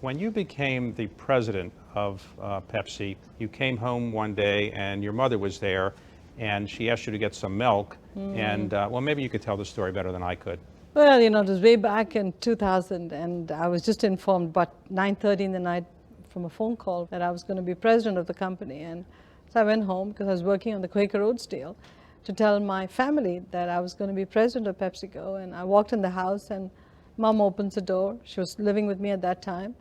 When you became the president of Pepsi, you came home one day and your mother was there and she asked you to get some milk. And well, maybe you could tell the story better than I could. Well, you know, it was way back in 2000, and I was just informed about 9:30 in the night from a phone call that I was going to be president of the company. And so I went home because I was working on the Quaker Oats deal to tell my family that I was going to be president of PepsiCo. And I walked in the house and Mom opens the door. She was living with me at that time.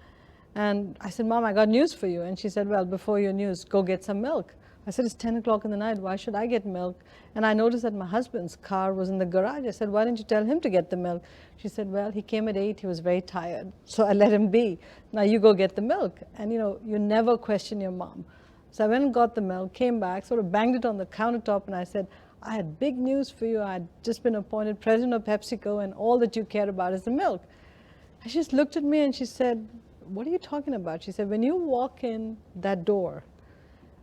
And I said, Mom, I got news for you. And she said, well, before your news, go get some milk. I said, it's 10 o'clock in the night. Why should I get milk? And I noticed that my husband's car was in the garage. I said, why didn't you tell him to get the milk? She said, well, he came at 8. He was very tired. So I let him be. Now you go get the milk. And, you know, you never question your mom. So I went and got the milk, came back, sort of banged it on the countertop. And I said, I had big news for you. I had just been appointed president of PepsiCo, and all that you care about is the milk. And she just looked at me and she said, what are you talking about? She said, when you walk in that door,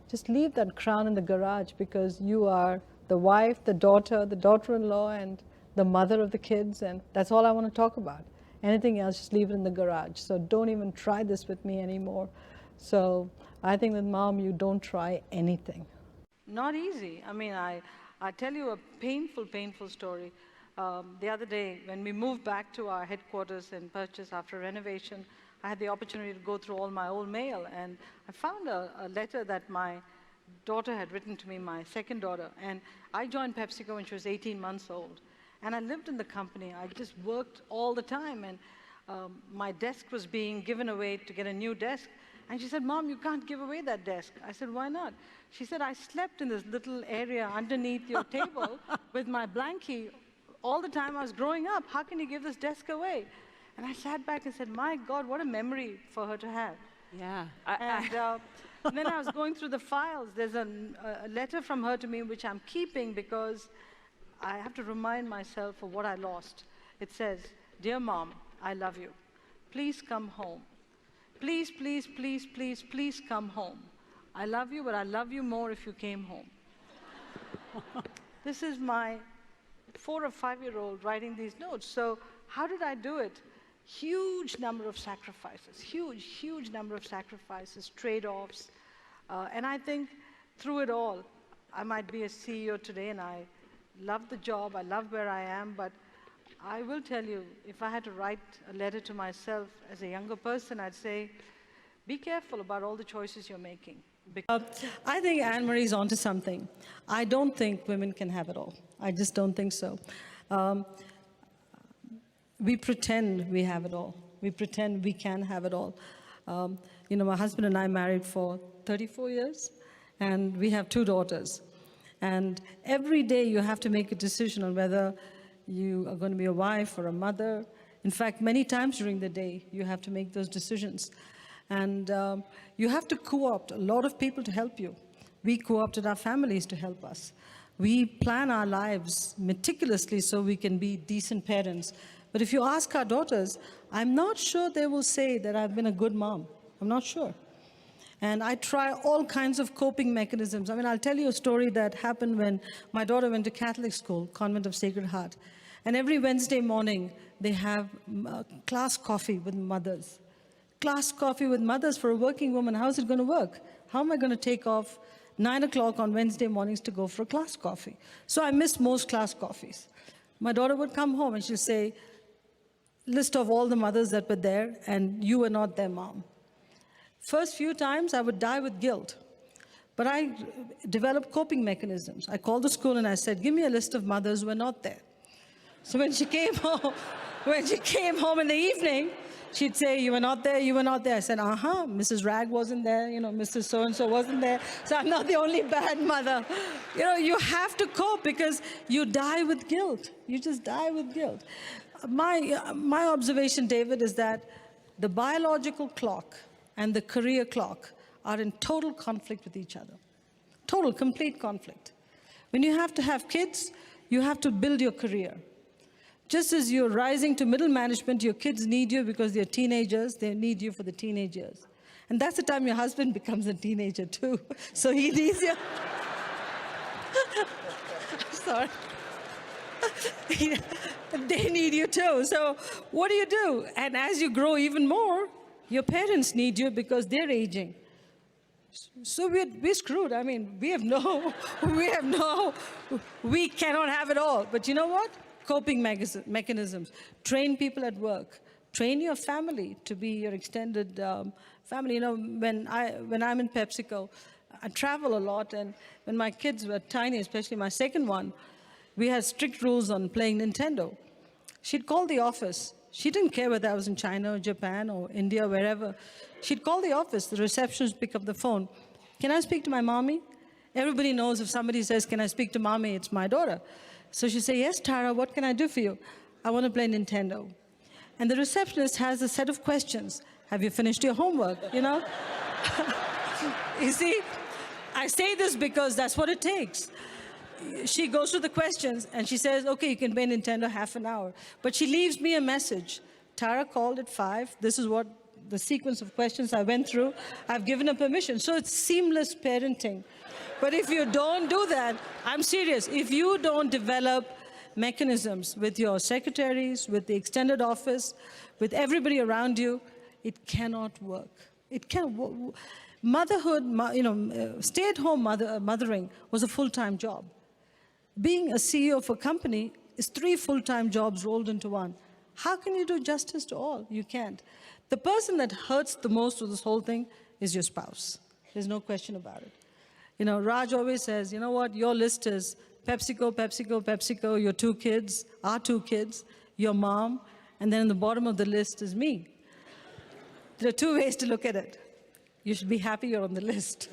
just leave that crown in the garage, because you are the wife, the daughter-in-law, and the mother of the kids, and that's all I want to talk about. Anything else, just leave it in the garage. So don't even try this with me anymore. So I think with Mom, you don't try anything. Not easy. I mean, I tell you a painful, painful story. The other day, when we moved back to our headquarters in Purchase after renovation, I had the opportunity to go through all my old mail, and I found a letter that my daughter had written to me, my second daughter. And I joined PepsiCo when she was 18 months old. And I lived in the company. I just worked all the time. And my desk was being given away to get a new desk. And she said, Mom, you can't give away that desk. I said, why not? She said, I slept in this little area underneath your table with my blankie all the time I was growing up. How can you give this desk away? And I sat back and said, my God, what a memory for her to have. Yeah. And then I was going through the files. There's a letter from her to me, which I'm keeping because I have to remind myself of what I lost. It says, Dear Mom, I love you. Please come home. Please, please, please, please, please come home. I love you, but I love you more if you came home. This is my 4 or 5-year-old writing these notes. So how did I do it? Huge number of sacrifices, huge number of sacrifices, trade-offs. And I think through it all, I might be a CEO today, and I love the job, I love where I am, but I will tell you, if I had to write a letter to myself as a younger person, I'd say, be careful about all the choices you're making. I think Anne-Marie's onto something. I don't think women can have it all. I just don't think so. We pretend we have it all. We pretend we can have it all. You know, my husband and I married for 34 years, and we have 2 daughters. And every day you have to make a decision on whether you are going to be a wife or a mother. In fact, many times during the day, you have to make those decisions. And you have to co-opt a lot of people to help you. We co-opted our families to help us. We plan our lives meticulously so we can be decent parents. But if you ask our daughters, I'm not sure they will say that I've been a good mom. I'm not sure. And I try all kinds of coping mechanisms. I mean, I'll tell you a story that happened when my daughter went to Catholic school, Convent of Sacred Heart. And every Wednesday morning, they have class coffee with mothers. Class coffee with mothers for a working woman. How's it going to work? How am I going to take off 9 o'clock on Wednesday mornings to go for a class coffee? So I missed most class coffees. My daughter would come home and she'll say, list of all the mothers that were there, and you were not their mom. First few times, I would die with guilt. But I developed coping mechanisms. I called the school and I said, give me a list of mothers who were not there. So when she came home, in the evening, she'd say, you were not there, you were not there. I said, Mrs. Rag wasn't there, you know, Mrs. So-and-so wasn't there. So I'm not the only bad mother. You know, you have to cope because you die with guilt. You just die with guilt. My observation, David, is that the biological clock and the career clock are in total conflict with each other. Total, complete conflict. When you have to have kids, you have to build your career. Just as you're rising to middle management, your kids need you because they're teenagers, they need you for the teenage years. And that's the time your husband becomes a teenager too. So he needs you. Sorry. They need you too. So what do? And as you grow even more, your parents need you because they're aging. So we're screwed. I mean, we cannot have it all. But you know what? Coping mechanisms. Train people at work. Train your family to be your extended family. You know, when I'm in PepsiCo, I travel a lot, and when my kids were tiny, especially my second one, we had strict rules on playing Nintendo. She'd call the office. She didn't care whether I was in China or Japan or India, wherever. She'd call the office. The receptionist pick up the phone. Can I speak to my mommy? Everybody knows if somebody says, can I speak to mommy, it's my daughter. So she'd say, yes, Tara, what can I do for you? I want to play Nintendo. And the receptionist has a set of questions. Have you finished your homework, you know? You see, I say this because that's what it takes. She goes through the questions and she says, okay, you can play Nintendo half an hour. But she leaves me a message. Tara called at 5. This is what the sequence of questions I went through. I've given her permission. So it's seamless parenting. But if you don't do that, I'm serious. If you don't develop mechanisms with your secretaries, with the extended office, with everybody around you, it cannot work. It can't work. Motherhood, stay-at-home mothering was a full-time job. Being a CEO of a company is 3 full-time jobs rolled into one. How can you do justice to all? You can't. The person that hurts the most with this whole thing is your spouse. There's no question about it. You know, Raj always says, you know what, your list is PepsiCo, PepsiCo, PepsiCo, your 2 kids, our 2 kids, your mom, and then in the bottom of the list is me. There are 2 ways to look at it. You should be happy you're on the list.